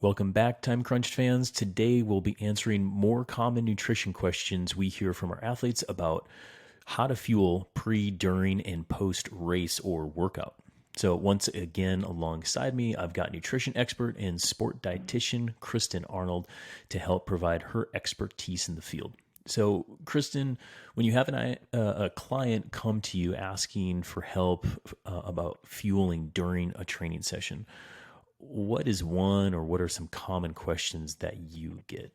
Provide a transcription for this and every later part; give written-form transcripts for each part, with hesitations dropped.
Welcome back, Time Crunched fans. Today we'll be answering more common nutrition questions we hear from our athletes about how to fuel pre, during, and post race or workout. So once again, alongside me, I've got nutrition expert and sport dietitian Kristen Arnold to help provide her expertise in the field. So, Kristen, when you have a client come to you asking for help about fueling during a training session, what is one or what are some common questions that you get?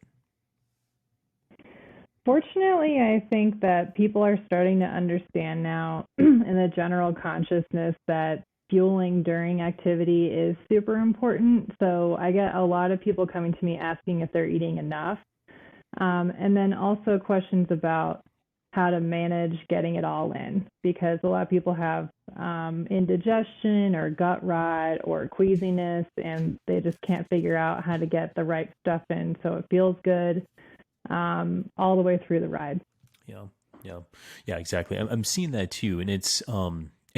Fortunately, I think that people are starting to understand now in the general consciousness that fueling during activity is super important. So I get a lot of people coming to me asking if they're eating enough. And then also questions about how to manage getting it all in, because a lot of people have indigestion or gut rot or queasiness, and they just can't figure out how to get the right stuff in so it feels good all the way through the ride. Yeah, exactly. I'm seeing that too, and it's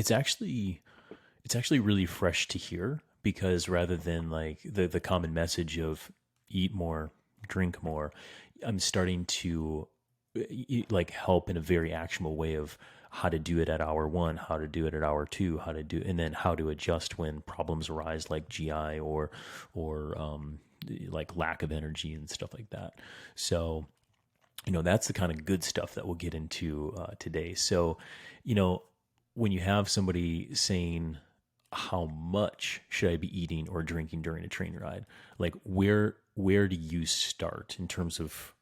actually really fresh to hear, because rather than like the common message of eat more, drink more, I'm starting to like help in a very actionable way of how to do it at hour one, how to do it at hour two, and then how to adjust when problems arise like GI or like lack of energy and stuff like that. So, that's the kind of good stuff that we'll get into today. So, when you have somebody saying, how much should I be eating or drinking during a training ride? Like where do you start in terms of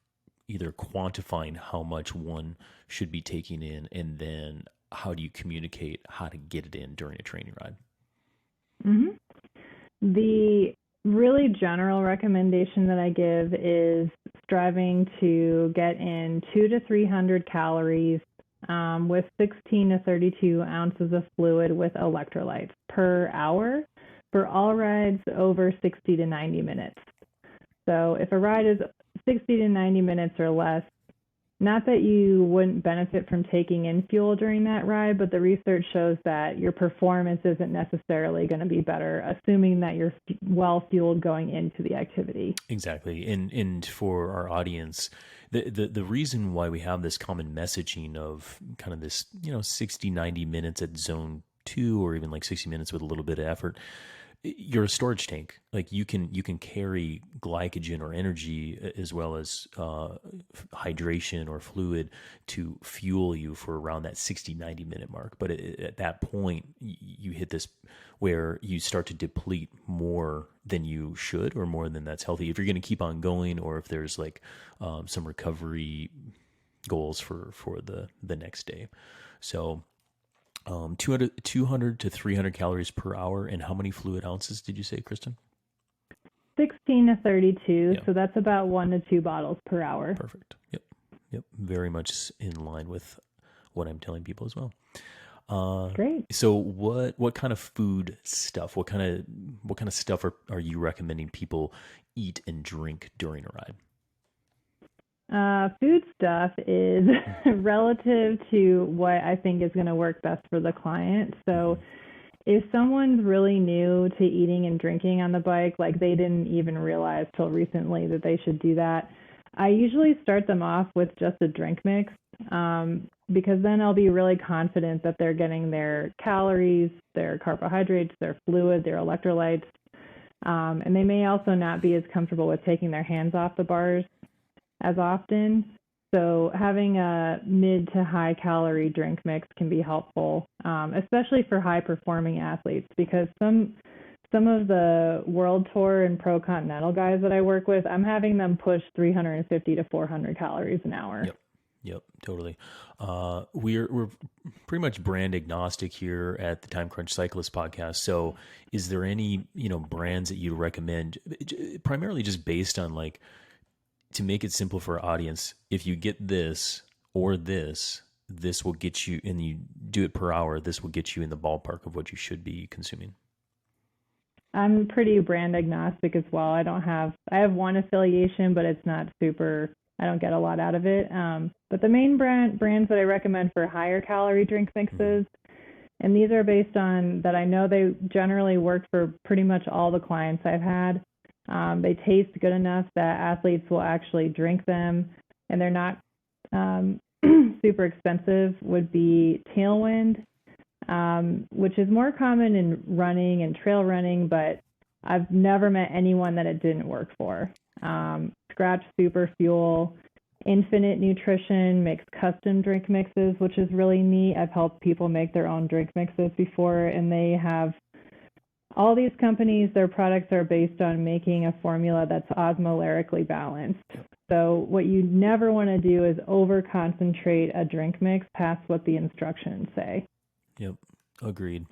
either quantifying how much one should be taking in, and then how do you communicate how to get it in during a training ride? Mm-hmm. The really general recommendation that I give is striving to get in 200 to 300 calories with 16 to 32 ounces of fluid with electrolytes per hour for all rides over 60 to 90 minutes. So if a ride is 60 to 90 minutes or less, not that you wouldn't benefit from taking in fuel during that ride, but the research shows that your performance isn't necessarily going to be better, assuming that you're well fueled going into the activity. Exactly. And for our audience, the reason why we have this common messaging of kind of this, 60, 90 minutes at zone 2, or even like 60 minutes with a little bit of effort, you're a storage tank. Like you can carry glycogen or energy as well as hydration or fluid to fuel you for around that 60, 90 minute mark. But at that point, you hit this where you start to deplete more than you should, or more than that's healthy, if you're going to keep on going, or if there's like some recovery goals for the next day. So 200 to 300 calories per hour. And how many fluid ounces did you say, Kristen? 16 to 32. Yep. So that's about 1 to 2 bottles per hour. Perfect. Yep. Very much in line with what I'm telling people as well. Great. So what kind of food stuff, what kind of stuff are you recommending people eat and drink during a ride? Food stuff is relative to what I think is going to work best for the client. So if someone's really new to eating and drinking on the bike, like they didn't even realize till recently that they should do that, I usually start them off with just a drink mix, because then I'll be really confident that they're getting their calories, their carbohydrates, their fluid, their electrolytes, and they may also not be as comfortable with taking their hands off the bars as often. So having a mid to high calorie drink mix can be helpful, especially for high performing athletes, because some of the World Tour and Pro Continental guys that I work with, I'm having them push 350 to 400 calories an hour. Yep, totally. We're pretty much brand agnostic here at the Time Crunch Cyclist podcast. So is there any, brands that you recommend, primarily just based on like, to make it simple for our audience, if you get this or this will get you, and you do it per hour, this will get you in the ballpark of what you should be consuming? I'm pretty brand agnostic as well. I have one affiliation, but it's not super, I don't get a lot out of it. But the main brands that I recommend for higher calorie drink mixes, and these are based on that I know they generally work for pretty much all the clients I've had, They taste good enough that athletes will actually drink them, and they're not super expensive. Would be Tailwind, which is more common in running and trail running, but I've never met anyone that it didn't work for. Scratch Super Fuel, Infinite Nutrition makes custom drink mixes, which is really neat. I've helped people make their own drink mixes before, and they have all these companies, their products are based on making a formula that's osmolarically balanced. So what you never want to do is over-concentrate a drink mix past what the instructions say. Yep, agreed.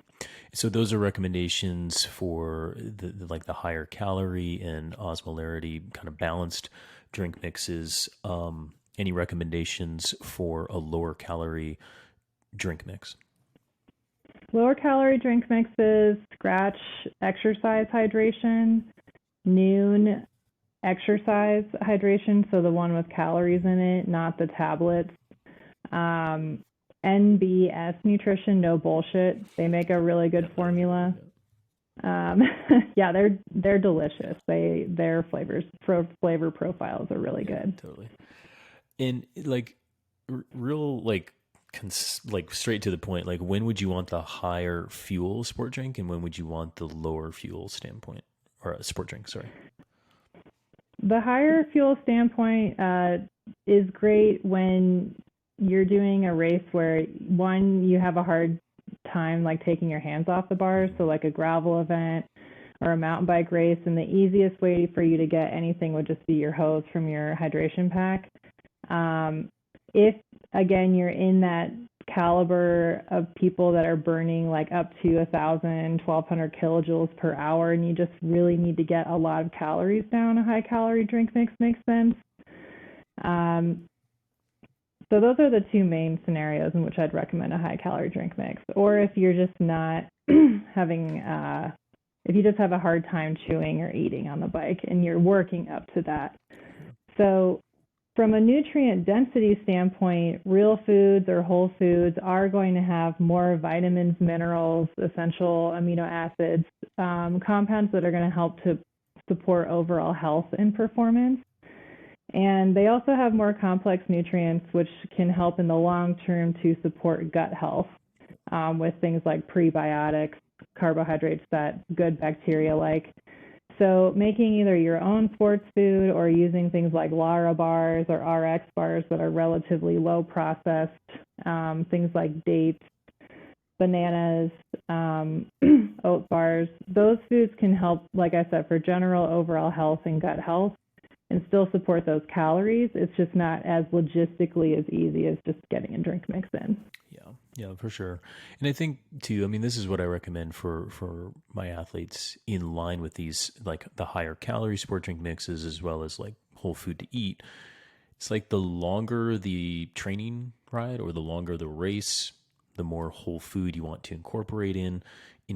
So those are recommendations for the higher calorie and osmolarity kind of balanced drink mixes. Any recommendations for a lower calorie drink mix? Lower calorie drink mixes, Scratch exercise hydration, Noon exercise hydration, so the one with calories in it, not the tablets. NBS Nutrition, no bullshit. They make a really good formula. Yeah, they're delicious. Their flavor profiles are really good. Totally. And like real straight to the point, like when would you want the higher fuel sport drink and when would you want the lower fuel standpoint or sport drink? Sorry. The higher fuel standpoint is great when you're doing a race where one, you have a hard time like taking your hands off the bars, so like a gravel event or a mountain bike race, and the easiest way for you to get anything would just be your hose from your hydration pack. If again you're in that caliber of people that are burning like up to 1,200 kilojoules per hour and you just really need to get a lot of calories down, a high calorie drink mix makes sense. So those are the two main scenarios in which I'd recommend a high calorie drink mix. Or if you're just not having, if you just have a hard time chewing or eating on the bike and you're working up to that. So from a nutrient density standpoint, real foods or whole foods are going to have more vitamins, minerals, essential amino acids, compounds that are going to help to support overall health and performance. And they also have more complex nutrients, which can help in the long term to support gut health with things like prebiotics, carbohydrates that good bacteria like. So making either your own sports food or using things like Lara bars or RX bars that are relatively low processed, things like dates, bananas, oat bars, those foods can help, like I said, for general overall health and gut health and still support those calories. It's just not as logistically as easy as just getting a drink mix in. Yeah, for sure. And I think too, I mean, this is what I recommend for my athletes in line with these, like the higher calorie sport drink mixes, as well as like whole food to eat. It's like the longer the training ride or the longer the race, the more whole food you want to incorporate in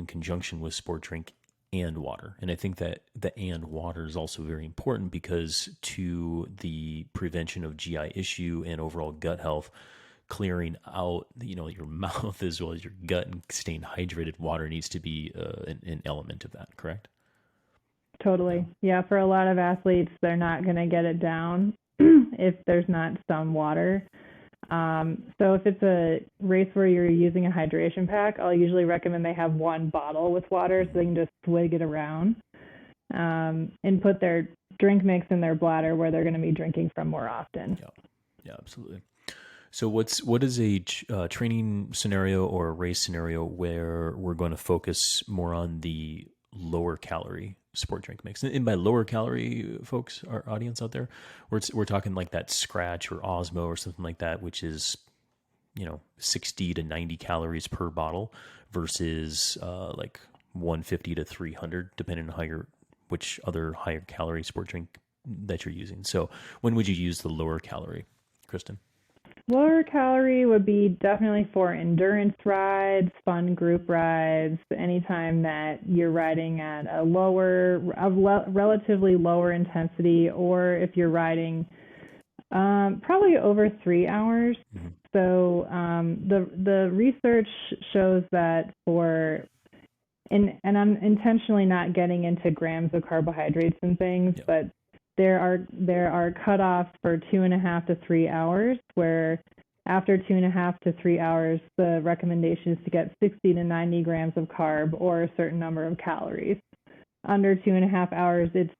conjunction with sport drink and water. And I think that the and water is also very important because to the prevention of GI issue and overall gut health, clearing out, your mouth as well as your gut and staying hydrated, water needs to be an element of that, correct? Totally. Yeah, for a lot of athletes, they're not going to get it down if there's not some water. So if it's a race where you're using a hydration pack, I'll usually recommend they have one bottle with water so they can just swig it around and put their drink mix in their bladder where they're going to be drinking from more often. Yeah, absolutely. So what is a training scenario or a race scenario where we're going to focus more on the lower calorie sport drink mix? And by lower calorie, folks, our audience out there, we're talking like that Scratch or Osmo or something like that, which is 60 to 90 calories per bottle versus like 150 to 300, depending on which other higher calorie sport drink that you're using. So when would you use the lower calorie, Kristen? Lower calorie would be definitely for endurance rides, fun group rides, anytime that you're riding at a relatively lower intensity, or if you're riding probably over 3 hours. Mm-hmm. So the research shows that for and I'm intentionally not getting into grams of carbohydrates and things, Yeah. but there are cutoffs for 2.5 to 3 hours where after 2.5 to 3 hours, the recommendation is to get 60 to 90 grams of carb or a certain number of calories. Under 2.5 hours, it's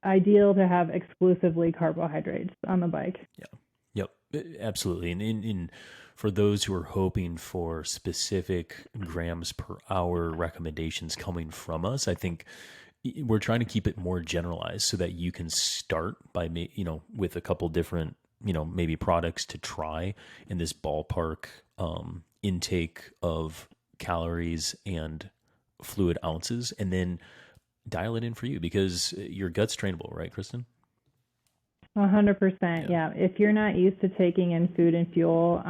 ideal to have exclusively carbohydrates on the bike. Yeah. Yep. Absolutely. And in for those who are hoping for specific grams per hour recommendations coming from us, I think we're trying to keep it more generalized so that you can start by, with a couple different, maybe products to try in this ballpark intake of calories and fluid ounces, and then dial it in for you because your gut's trainable, right, Kristen? 100%. Yeah. Yeah. If you're not used to taking in food and fuel,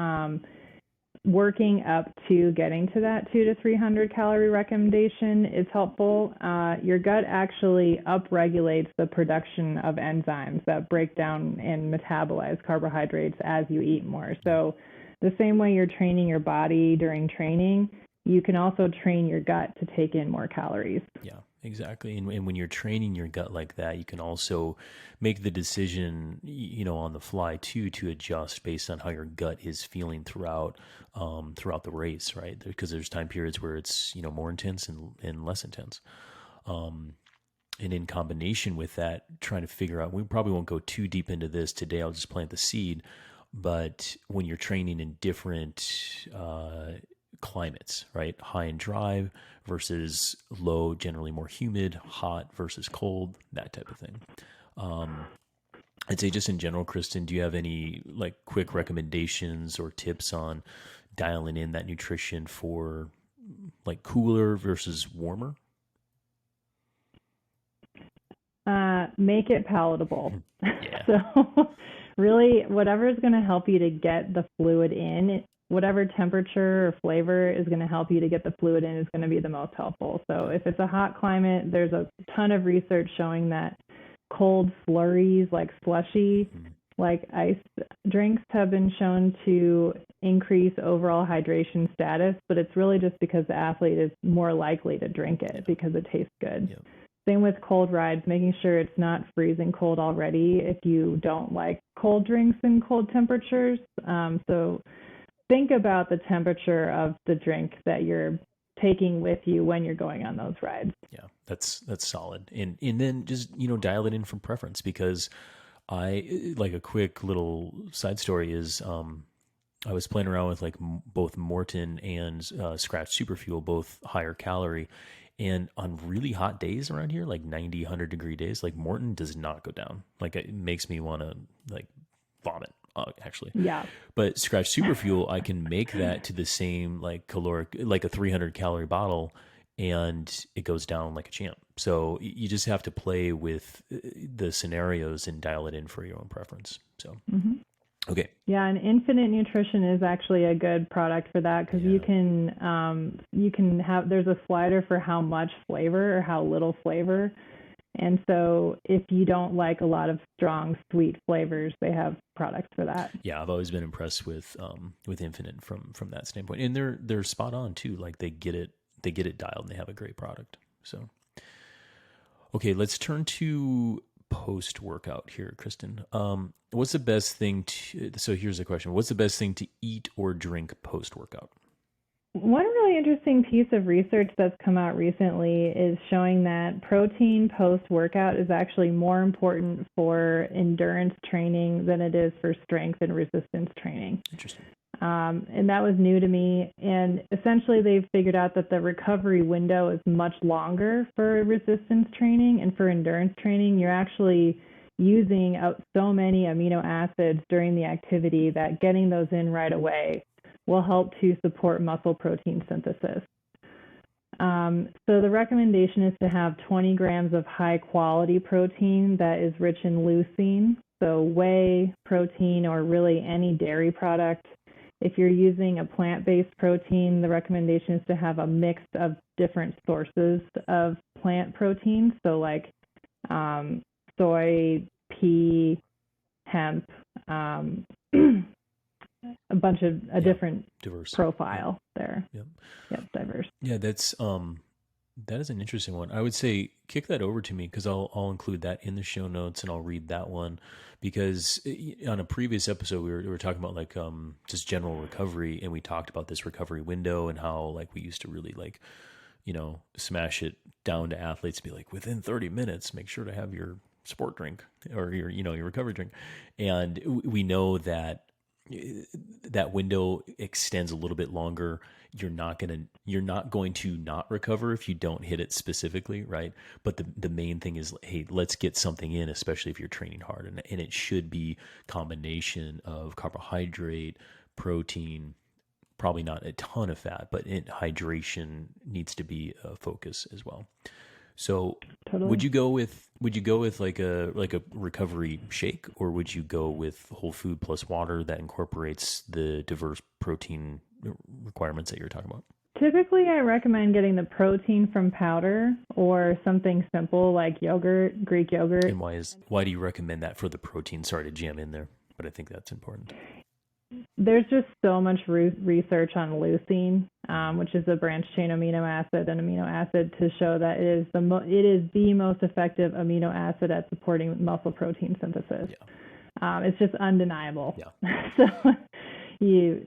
working up to getting to that 200 to 300 calorie recommendation is helpful. Your gut actually upregulates the production of enzymes that break down and metabolize carbohydrates as you eat more. So the same way you're training your body during training, you can also train your gut to take in more calories. Yeah, exactly. And when you're training your gut like that, you can also make the decision, on the fly too, to adjust based on how your gut is feeling throughout the race, right? Because there's time periods where it's, more intense and less intense. And in combination with that, trying to figure out, we probably won't go too deep into this today. I'll just plant the seed. But when you're training in different climates, right? High and dry versus low, generally more humid, hot versus cold, that type of thing. I'd say just in general, Kristen, do you have any like quick recommendations or tips on dialing in that nutrition for like cooler versus warmer? Make it palatable. Yeah. So really, whatever is going to help you to get the fluid in, whatever temperature or flavor is going to help you to get the fluid in is going to be the most helpful. So if it's a hot climate, there's a ton of research showing that cold slurries like slushy, like ice drinks have been shown to increase overall hydration status, but it's really just because the athlete is more likely to drink it because it tastes good. Yep. Same with cold rides, making sure it's not freezing cold already if you don't like cold drinks in cold temperatures. So think about the temperature of the drink that you're taking with you when you're going on those rides. Yeah, that's solid. And then just, dial it in from preference because I like a quick little side story is I was playing around with like both Morton and Scratch Superfuel, both higher calorie. And on really hot days around here, like 90, 100-degree days, like Morton does not go down. Like it makes me want to like vomit, actually. Yeah. But Scratch Superfuel, I can make that to the same like caloric, like a 300-calorie bottle, and it goes down like a champ. So you just have to play with the scenarios and dial it in for your own preference. So, okay. Yeah, and Infinite Nutrition is actually a good product for that because you can have, there's a slider for how much flavor or how little flavor. And so if you don't like a lot of strong sweet flavors, they have products for that. Yeah, I've always been impressed with Infinite from that standpoint. And they're spot on too. Like they get it dialed and they have a great product. So okay, let's turn to post-workout here, Kristen. What's the best thing so here's the question. What's the best thing to eat or drink post-workout? One really interesting piece of research that's come out recently is showing that protein post-workout is actually more important for endurance training than it is for strength and resistance training. Interesting. And that was new to me. And essentially, they've figured out that the recovery window is much longer for resistance training. And for endurance training, you're actually using so many amino acids during the activity that getting those in right away will help to support muscle protein synthesis. So the recommendation is to have 20 grams of high quality protein that is rich in leucine. So whey protein or really any dairy product. If you're using a plant-based protein, the recommendation is to have a mix of different sources of plant protein. So like soy, pea, hemp, a different diverse profile there. Yep. Yep, diverse. Yeah, that's That is an interesting one. I would say kick that over to me because I'll include that in the show notes and I'll read that one because on a previous episode we were talking about like just general recovery and we talked about this recovery window and how like we used to really like smash it down to athletes, be like within 30 minutes make sure to have your sport drink or your recovery drink, and we know that that window extends a little bit longer. You're not going to not recover if you don't hit it specifically, right? But the main thing is, hey, let's get something in, especially if you're training hard, and it should be combination of carbohydrate, protein, probably not a ton of fat, but hydration needs to be a focus as well. So would Totally. you go with like a recovery shake, or would you go with whole food plus water that incorporates the diverse protein requirements that you're talking about? Typically, I recommend getting the protein from powder or something simple like yogurt, Greek yogurt. And why do you recommend that for the protein? Sorry to jam in there, but I think that's important. There's just so much research on leucine, Mhm. which is a branched chain amino acid, an amino acid, to show that it is the most effective amino acid at supporting muscle protein synthesis. Yeah. It's just undeniable. Yeah. So you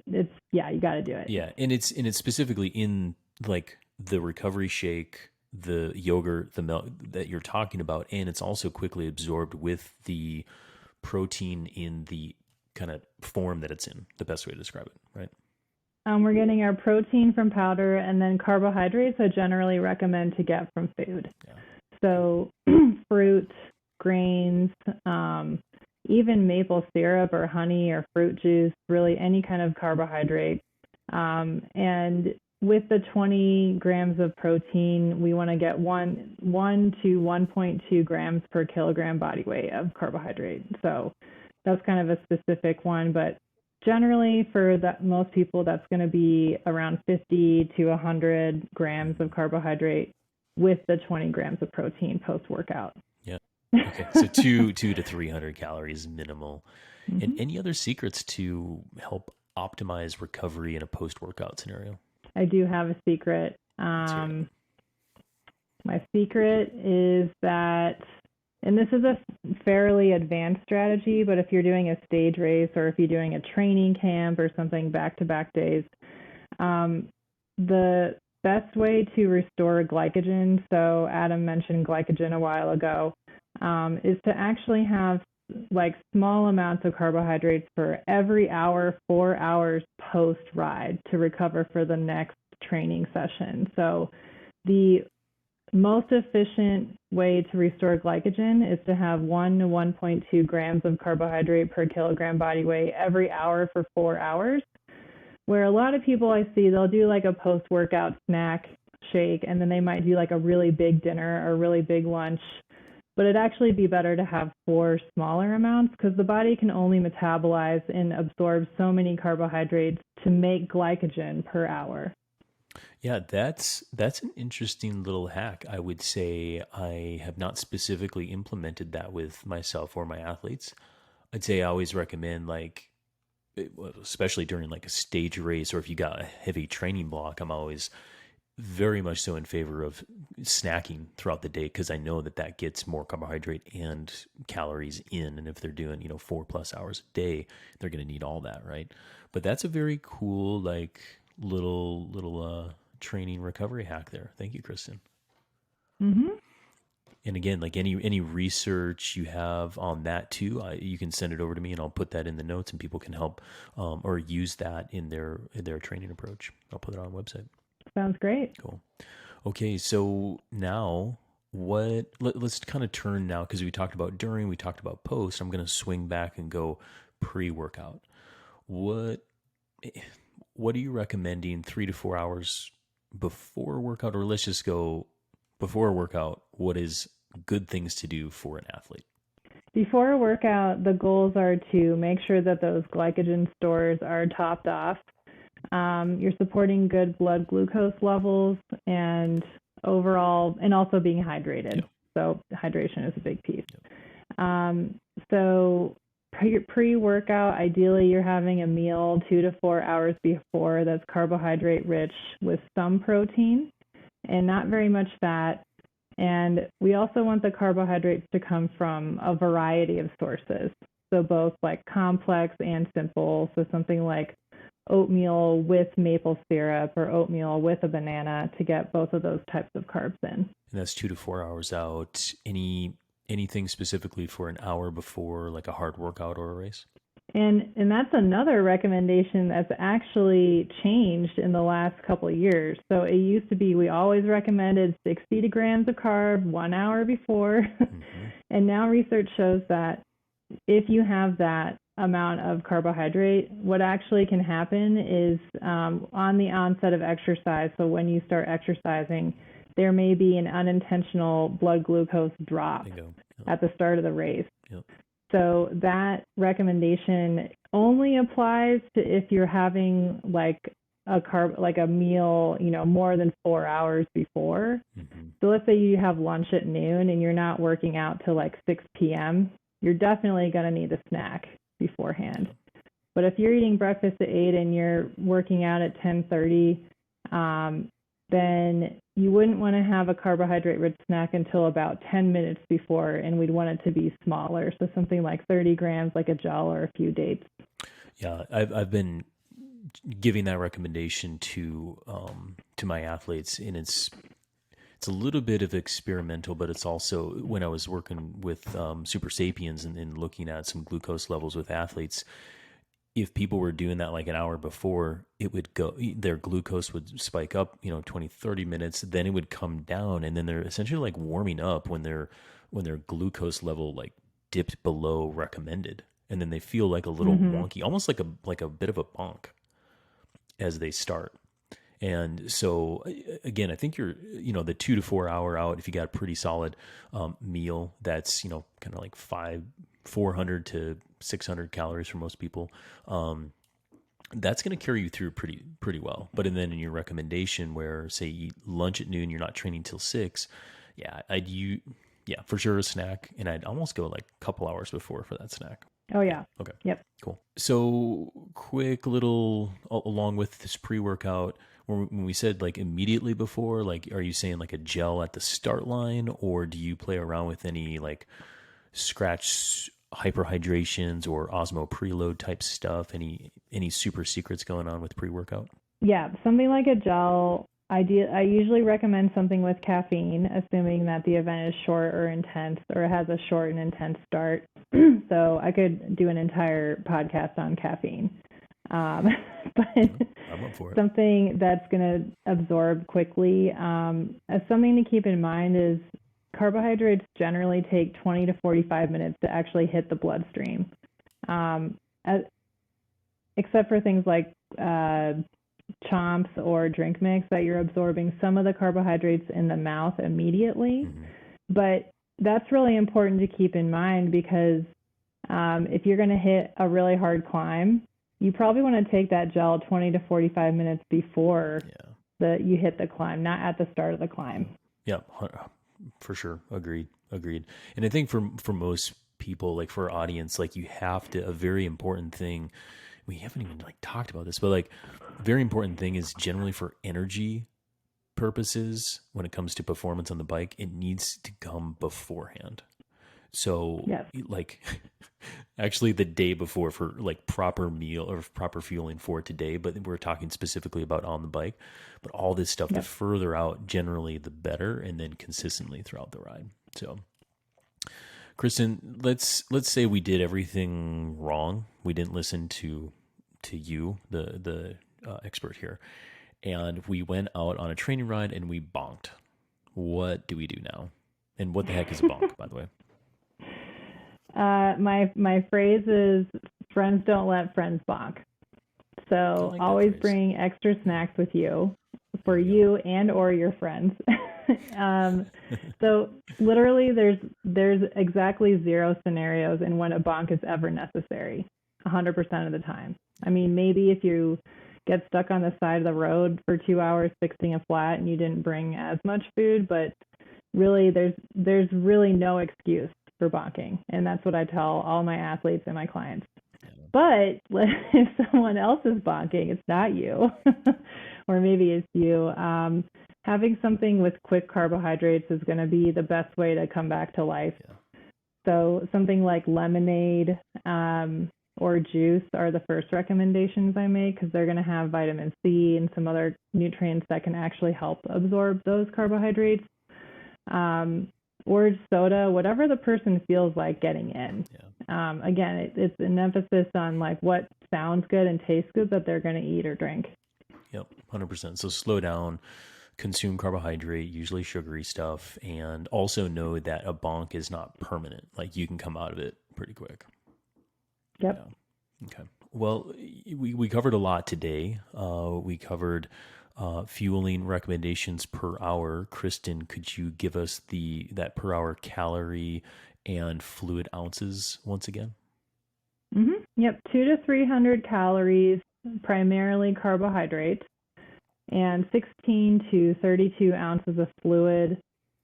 got to do it. Yeah, and it's specifically in like the recovery shake, the yogurt, the milk that you're talking about, and it's also quickly absorbed with the protein in the kind of form that it's in. The best way to describe it, right? We're getting our protein from powder, and then carbohydrates I generally recommend to get from food. Yeah. So fruit, grains, even maple syrup or honey or fruit juice, really any kind of carbohydrate. And with the 20 grams of protein, we want to get 1 to 1.2 grams per kilogram body weight of carbohydrate. So that's kind of a specific one, but generally for most people, that's going to be around 50 to 100 grams of carbohydrate with the 20 grams of protein post-workout. Yeah. Okay. So two to 300 calories minimal. And Mm-hmm. any other secrets to help optimize recovery in a post-workout scenario? I do have a secret. Let's hear it. My secret is that, and this is a fairly advanced strategy, but if you're doing a stage race or if you're doing a training camp or something back-to-back days, the best way to restore glycogen, so Adam mentioned glycogen a while ago, is to actually have like small amounts of carbohydrates for every hour, 4 hours post ride to recover for the next training session. So the most efficient way to restore glycogen is to have 1 to 1.2 grams of carbohydrate per kilogram body weight every hour for 4 hours. Where a lot of people I see, they'll do like a post-workout snack shake, and then they might do like a really big dinner or a really big lunch. But it'd actually be better to have 4 smaller amounts because the body can only metabolize and absorb so many carbohydrates to make glycogen per hour. Yeah, that's an interesting little hack. I would say I have not specifically implemented that with myself or my athletes. I'd say I always recommend like especially during like a stage race or if you got a heavy training block, I'm always very much so in favor of snacking throughout the day because I know that that gets more carbohydrate and calories in. And if they're doing, 4+ hours a day, they're going to need all that, right? But that's a very cool, like little training recovery hack there. Thank you, Kristen. Mm-hmm. And again, like any research you have on that too, you can send it over to me, and I'll put that in the notes, and people can help or use that in their training approach. I'll put it on the website. Sounds great. Cool. Okay, so now let's kind of turn now because we talked about during, we talked about post. I'm going to swing back and go pre-workout. What what are you recommending 3 to 4 hours before a workout, or let's just go before a workout? What is good things to do for an athlete? Before a workout, the goals are to make sure that those glycogen stores are topped off. You're supporting good blood glucose levels and overall, and also being hydrated. Yep. So hydration is a big piece. Yep. So pre-workout, ideally you're having a meal 2 to 4 hours before that's carbohydrate rich with some protein. and not very much fat. And we also want the carbohydrates to come from a variety of sources. So both like complex and simple. So something like oatmeal with maple syrup or oatmeal with a banana to get both of those types of carbs in. And that's 2 to 4 hours out. Anything specifically for an hour before like a hard workout or a race? And that's another recommendation that's actually changed in the last couple of years. So it used to be we always recommended 60 grams of carb 1 hour before. And now research shows that if you have that amount of carbohydrate, what actually can happen is on the onset of exercise, so when you start exercising, there may be an unintentional blood glucose drop at the start of the race. Yep. So that recommendation only applies to if you're having like a meal, more than 4 hours before. So let's say you have lunch at noon and you're not working out till like 6 p.m., you're definitely going to need a snack beforehand. But if you're eating breakfast at 8 and you're working out at 10:30, then you wouldn't want to have a carbohydrate-rich snack until about 10 minutes before, and we'd want it to be smaller. So something like 30 grams, like a gel or a few dates. Yeah, I've been giving that recommendation to my athletes, and it's a little bit of experimental, but it's also when I was working with Super Sapiens and looking at some glucose levels with athletes. If people were doing that like an hour before, it would go, their glucose would spike up, 20, 30 minutes, then it would come down. And then they're essentially like warming up when their glucose level like dipped below recommended. And then they feel like a little wonky, almost like a bit of a bonk as they start. And so again, I think you're, the 2 to 4 hour out, if you got a pretty solid meal, that's, kind of like 400 to 600 calories for most people. That's going to carry you through pretty well. But then in your recommendation where say you eat lunch at noon, you're not training till 6. Yeah, for sure a snack. And I'd almost go like a couple hours before for that snack. Oh yeah. Okay. Yep. Cool. So quick little, along with this pre-workout, when we said like immediately before, like, are you saying like a gel at the start line, or do you play around with any like scratch hyperhydrations or osmo preload type stuff? Any super secrets going on with pre-workout? Yeah, something like a gel. I usually recommend something with caffeine, assuming that the event is short or intense, or it has a short and intense start. So I could do an entire podcast on caffeine. But I'm up for it. Something that's going to absorb quickly. Something to keep in mind is carbohydrates generally take 20 to 45 minutes to actually hit the bloodstream, except for things like chomps or drink mix that you're absorbing some of the carbohydrates in the mouth immediately. But that's really important to keep in mind because if you're going to hit a really hard climb, you probably want to take that gel 20 to 45 minutes before you hit the climb, not at the start of the climb. Yeah, for sure. Agreed. And I think for most people, like for our audience, like you have to, a very important thing, we haven't even like talked about this, but like a very important thing is generally for energy purposes, when it comes to performance on the bike, it needs to come beforehand. So like actually the day before for like proper meal or proper fueling for today, but we're talking specifically about on the bike, but all this stuff, the further out generally the better, and then consistently throughout the ride. So Kristen, let's say we did everything wrong. We didn't listen to you, the expert here, and we went out on a training ride and we bonked. What do we do now? And what the heck is a bonk, by the way? My phrase is friends don't let friends bonk. So like always bring extra snacks with you for you and or your friends. So literally there's exactly 0 scenarios in when a bonk is ever necessary 100% of the time. I mean, maybe if you get stuck on the side of the road for 2 hours fixing a flat and you didn't bring as much food, but really there's really no excuse for bonking. And that's what I tell all my athletes and my clients. But if someone else is bonking, it's not you, or maybe it's you, having something with quick carbohydrates is going to be the best way to come back to life. Yeah. So something like lemonade or juice are the first recommendations I make because they're going to have vitamin C and some other nutrients that can actually help absorb those carbohydrates. Or soda, whatever the person feels like getting in. Yeah. Again, it's an emphasis on like what sounds good and tastes good that they're going to eat or drink. Yep, 100%. So slow down, consume carbohydrate, usually sugary stuff, and also know that a bonk is not permanent. Like you can come out of it pretty quick. Yep. Yeah. Okay. Well, we covered a lot today. We covered fueling recommendations per hour. Kristen, could you give us that per hour calorie and fluid ounces once again? Mm-hmm. Yep, 200 to 300 calories, primarily carbohydrates, and 16 to 32 ounces of fluid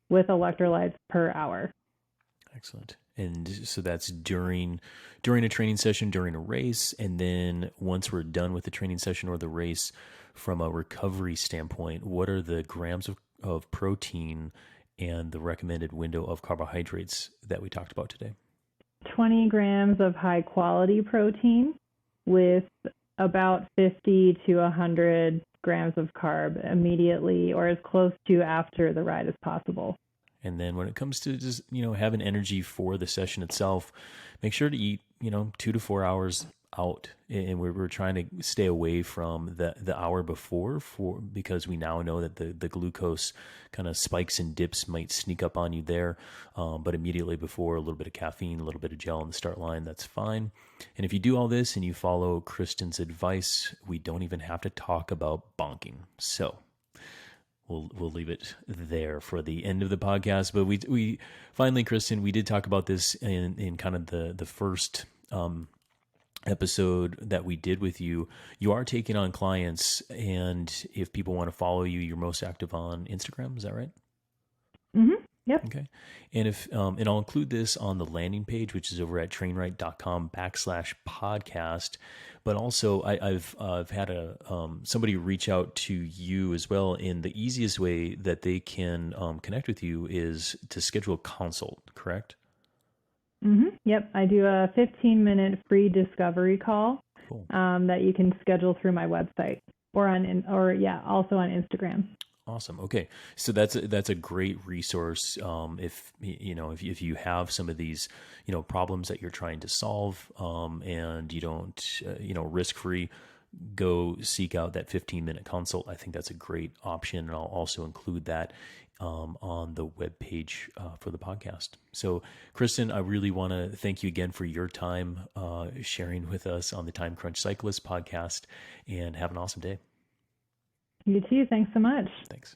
with electrolytes per hour. Excellent. And so that's during a training session, during a race, and then once we're done with the training session or the race, from a recovery standpoint, what are the grams of protein and the recommended window of carbohydrates that we talked about today? 20 grams of high quality protein with about 50 to 100 grams of carb immediately or as close to after the ride as possible. And then when it comes to just, having energy for the session itself, make sure to eat, 2 to 4 hours out. And we're trying to stay away from the hour before because we now know that the glucose kind of spikes and dips might sneak up on you there. But immediately before, a little bit of caffeine, a little bit of gel on the start line, that's fine. And if you do all this and you follow Kristen's advice, we don't even have to talk about bonking. So we'll leave it there for the end of the podcast. But we finally, Kristen, we did talk about this in kind of the first episode that we did with you. You are taking on clients, and if people want to follow you, you're most active on Instagram. Is that right? Mm-hmm. Yep. Okay. And and I'll include this on the landing page, which is over at trainright.com/podcast. But also I've had somebody reach out to you as well. And the easiest way that they can connect with you is to schedule a consult, correct? Mm-hmm. Yep. I do a 15-minute free discovery call. Cool. That you can schedule through my website or also on Instagram. Awesome. Okay. So that's a great resource. If you have some of these, problems that you're trying to solve, and you don't, risk-free, go seek out that 15-minute consult. I think that's a great option. And I'll also include that on the webpage for the podcast. So, Kristen, I really want to thank you again for your time sharing with us on the Time Crunch Cyclist podcast, and have an awesome day. You too. Thanks so much. Thanks.